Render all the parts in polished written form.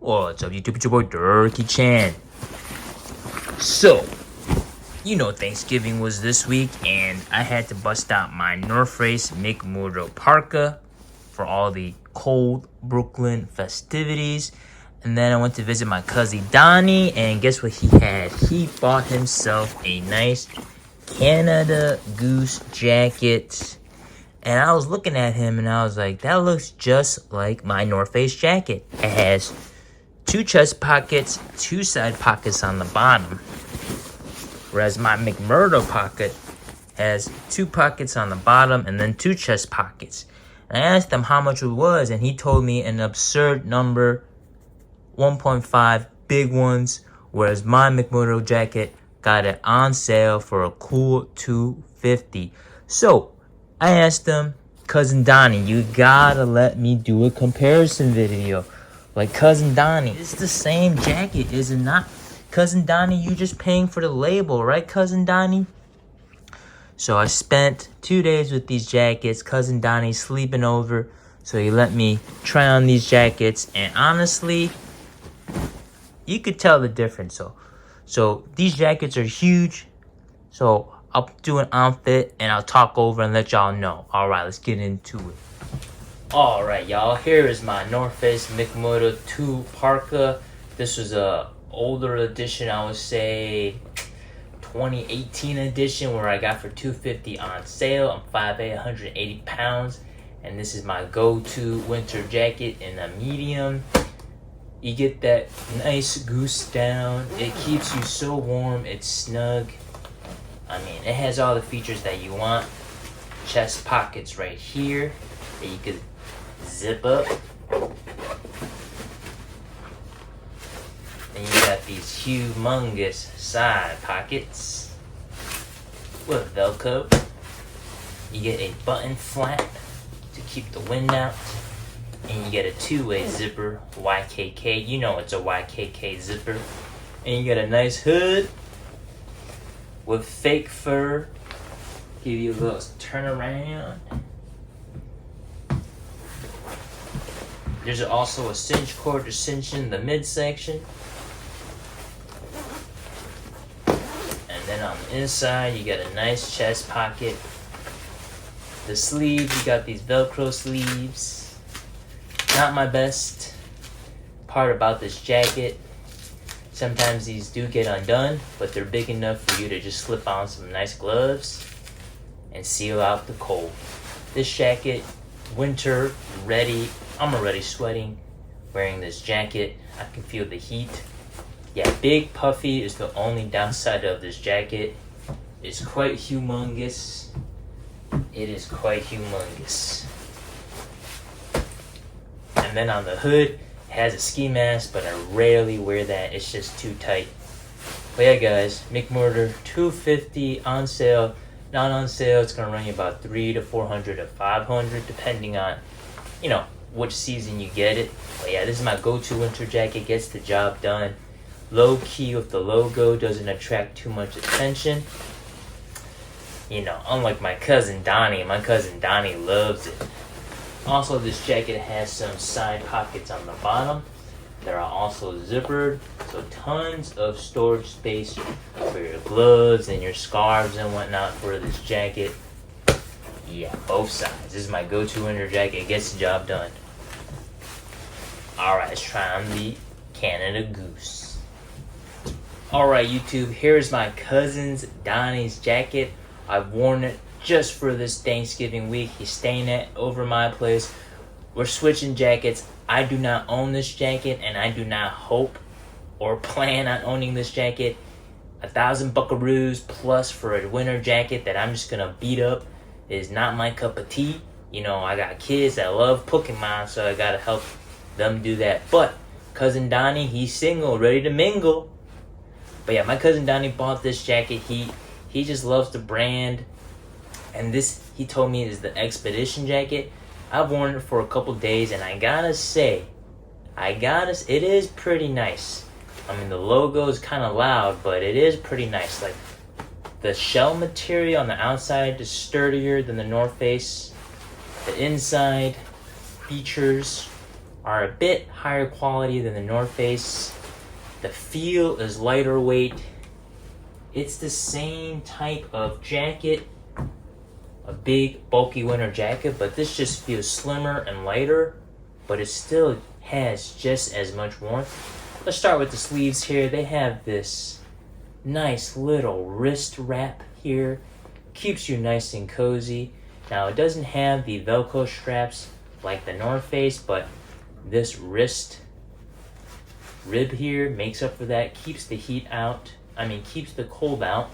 What's up, YouTube? It's your boy Dirty Chan. So, Thanksgiving was this week, and I had to bust out my North Face McMurdo Parka for all the cold Brooklyn festivities. And then I went to visit my cousin Donnie, and guess what he had? He bought himself a nice Canada Goose jacket. And I was looking at him, and I was like, that looks just like my North Face jacket. It has 2 chest pockets, 2 side pockets on the bottom. Whereas my McMurdo pocket has 2 pockets on the bottom and then 2 chest pockets. And I asked him how much it was, and he told me an absurd number, 1.5 big ones. Whereas my McMurdo jacket got it on sale for a cool $250. So I asked him, Cousin Donnie, you gotta let me do a comparison video. Like, Cousin Donnie, it's the same jacket, is it not? Cousin Donnie, you just paying for the label, right, Cousin Donnie? So I spent 2 days with these jackets. Cousin Donnie's sleeping over, so he let me try on these jackets. And honestly, you could tell the difference. So these jackets are huge. So I'll do an outfit, and I'll talk over and let y'all know. All right, let's get into it. All right, y'all. Here is my North Face McMurdo 2 Parka. This was a older edition, I would say 2018 edition, where I got for $250 on sale. I'm 5'8", 180 pounds, and this is my go-to winter jacket in a medium. You get that nice goose down. It keeps you so warm. It's snug. I mean, it has all the features that you want. Chest pockets right here that you could zip up. And you got these humongous side pockets with Velcro. You get a button flap to keep the wind out. And you get a 2-way zipper, YKK. You know it's a YKK zipper. And you get a nice hood with fake fur. Give you a little turnaround. There's also a cinch cord to cinch in the midsection. And then on the inside, you got a nice chest pocket. The sleeves, you got these Velcro sleeves. Not my best part about this jacket. Sometimes these do get undone, but they're big enough for you to just slip on some nice gloves and seal out the cold. This jacket, winter ready. I'm already sweating wearing this jacket. I can feel the heat. Yeah, big puffy is the only downside of this jacket. It's quite humongous. It is quite humongous. And then on the hood, it has a ski mask, but I rarely wear that. It's just too tight. But yeah, guys, McMurdo $250 on sale. Not on sale, it's gonna run you about $300 to $400 to $500, depending on, which season you get it. But yeah, this is my go-to winter jacket. Gets the job done. Low key with the logo, doesn't attract too much attention. Unlike my cousin Donnie. My cousin Donnie loves it. Also, this jacket has some side pockets on the bottom. They are also zippered, so tons of storage space for your gloves and your scarves and whatnot for this jacket. Yeah, both sides. This is my go-to winter jacket. It gets the job done. Alright, let's try on the Canada Goose. Alright, YouTube, here's my cousin's Donnie's jacket. I've worn it just for this Thanksgiving week. He's staying over my place. We're switching jackets. I do not own this jacket, and I do not hope or plan on owning this jacket. 1,000 buckaroos plus for a winter jacket that I'm just gonna beat up is not my cup of tea. I got kids that love Pokemon, so I gotta help them do that. But cousin Donnie, he's single, ready to mingle. But yeah, my cousin Donnie bought this jacket. He just loves the brand. And this, he told me, is the Expedition jacket. I've worn it for a couple days, and I gotta say, it is pretty nice. I mean, the logo is kind of loud, but it is pretty nice. Like, the shell material on the outside is sturdier than the North Face. The inside features are a bit higher quality than the North Face. The feel is lighter weight. It's the same type of jacket, a big bulky winter jacket, but this just feels slimmer and lighter, but it still has just as much warmth. Let's start with the sleeves here. They have this nice little wrist wrap here. Keeps you nice and cozy. Now it doesn't have the Velcro straps like the North Face, but this wrist rib here makes up for that. Keeps the heat out. Keeps the cold out.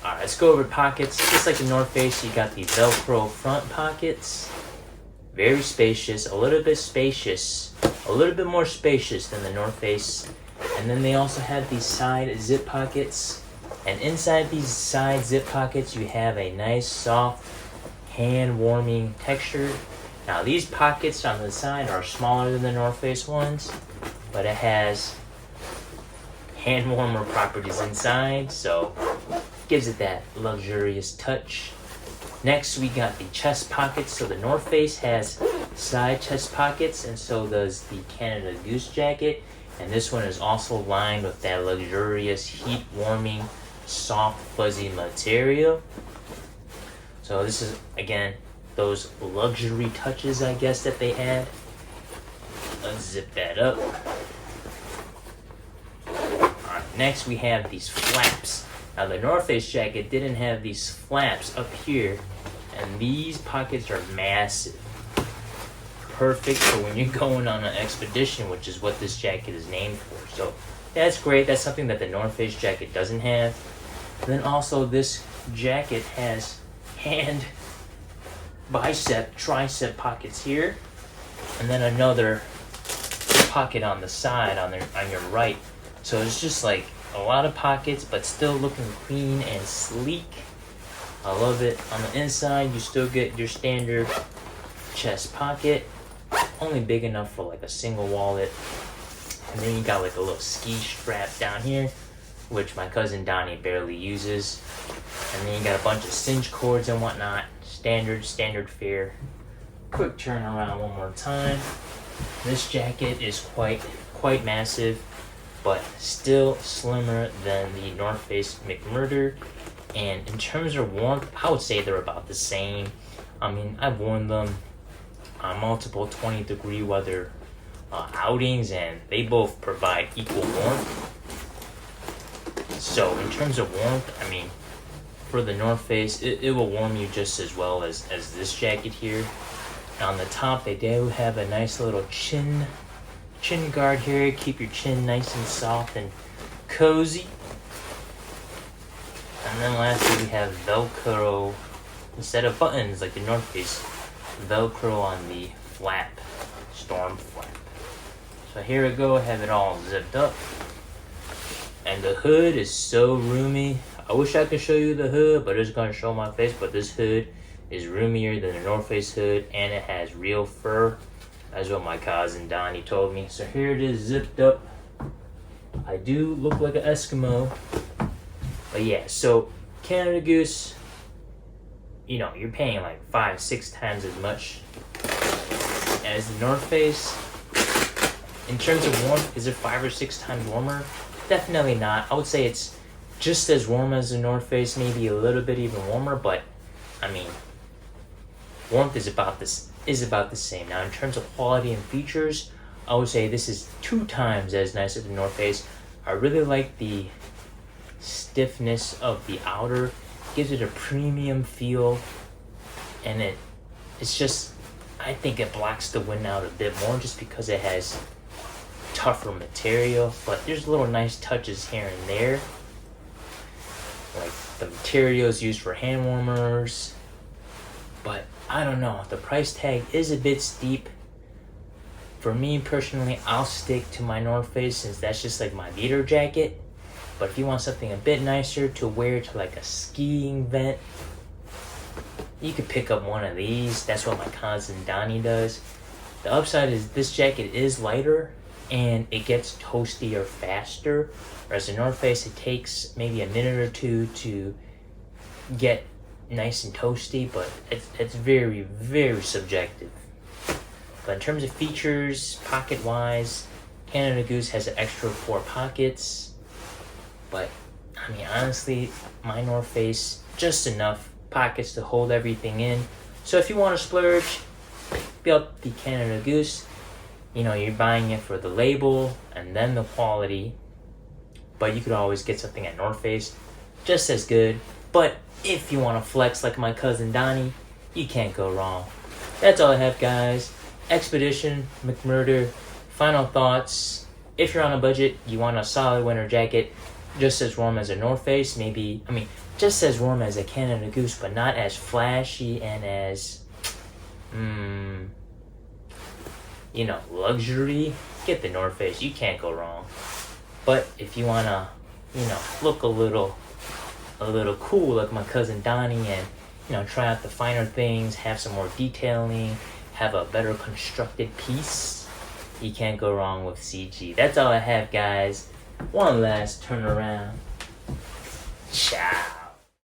Alright, let's go over pockets. Just like the North Face, you got the Velcro front pockets. Very spacious, a little bit more spacious than the North Face. And then they also have these side zip pockets. And inside these side zip pockets, you have a nice, soft, hand-warming texture. Now, these pockets on the side are smaller than the North Face ones, but it has hand warmer properties inside, so gives it that luxurious touch. Next, we got the chest pockets. So the North Face has side chest pockets, and so does the Canada Goose jacket. And this one is also lined with that luxurious, heat-warming, soft, fuzzy material. So this is, again, those luxury touches, I guess, that they add. Let's zip that up. Alright, next we have these flaps. Now the North Face jacket didn't have these flaps up here, and these pockets are massive. Perfect for when you're going on an expedition, which is what this jacket is named for. So that's great. That's something that the North Face jacket doesn't have. And then also this jacket has hand, bicep, tricep pockets here, and then another pocket on the side on your right. So it's just like a lot of pockets, but still looking clean and sleek. I love it. On the inside, you still get your standard chest pocket, only big enough for like a single wallet. And then you got like a little ski strap down here, which my cousin Donnie barely uses. And then you got a bunch of cinch cords and whatnot. Standard fare. Quick turn around one more time. This jacket is quite massive, but still slimmer than the North Face McMurdo. And in terms of warmth, I would say they're about the same. I've worn them on multiple 20-degree weather outings, and they both provide equal warmth. So in terms of warmth, for the North Face, it will warm you just as well as this jacket here. And on the top, they do have a nice little chin guard here. Keep your chin nice and soft and cozy. And then lastly, we have Velcro instead of buttons like the North Face. Velcro on the flap, storm flap. So here we go, have it all zipped up. And the hood is so roomy. I wish I could show you the hood, but it's going to show my face. But this hood is roomier than the North Face hood, and it has real fur. That's what my cousin Donnie told me. So here it is zipped up. I do look like an Eskimo. But yeah, so Canada Goose, you're paying like 5-6 times as much as the North Face. In terms of warmth, is it 5 or 6 times warmer? Definitely not. I would say it's just as warm as the North Face, maybe a little bit even warmer, but warmth is about the same. Now in terms of quality and features, I would say this is 2 times as nice as the North Face. I really like the stiffness of the outer. Gives it a premium feel, and it's just, I think it blocks the wind out a bit more just because it has tougher material. But there's little nice touches here and there, like the materials used for hand warmers. But I don't know, the price tag is a bit steep. For me personally, I'll stick to my North Face since that's just like my beater jacket. But if you want something a bit nicer to wear to like a skiing event, you could pick up one of these. That's what my cousin Donnie does. The upside is this jacket is lighter and it gets toastier faster. Whereas the North Face, it takes maybe a minute or two to get nice and toasty, but it's very, very subjective. But in terms of features, pocket-wise, Canada Goose has an extra 4 pockets. But, I mean, honestly, my North Face, just enough pockets to hold everything in. So if you want to splurge, pick up the Canada Goose. You know, you're buying it for the label and then the quality. But you could always get something at North Face, just as good. But if you want to flex like my cousin Donnie, you can't go wrong. That's all I have, guys. Expedition, McMurdo, final thoughts. If you're on a budget, you want a solid winter jacket, just as warm as a North Face, maybe, I mean, just as warm as a Canada Goose, but not as flashy and as, you know, luxury, get the North Face. You can't go wrong. But if you want to, you know, look a little cool like my cousin Donnie and, you know, try out the finer things, have some more detailing, have a better constructed piece, you can't go wrong with CG. That's all I have, guys. One last turnaround. Ciao.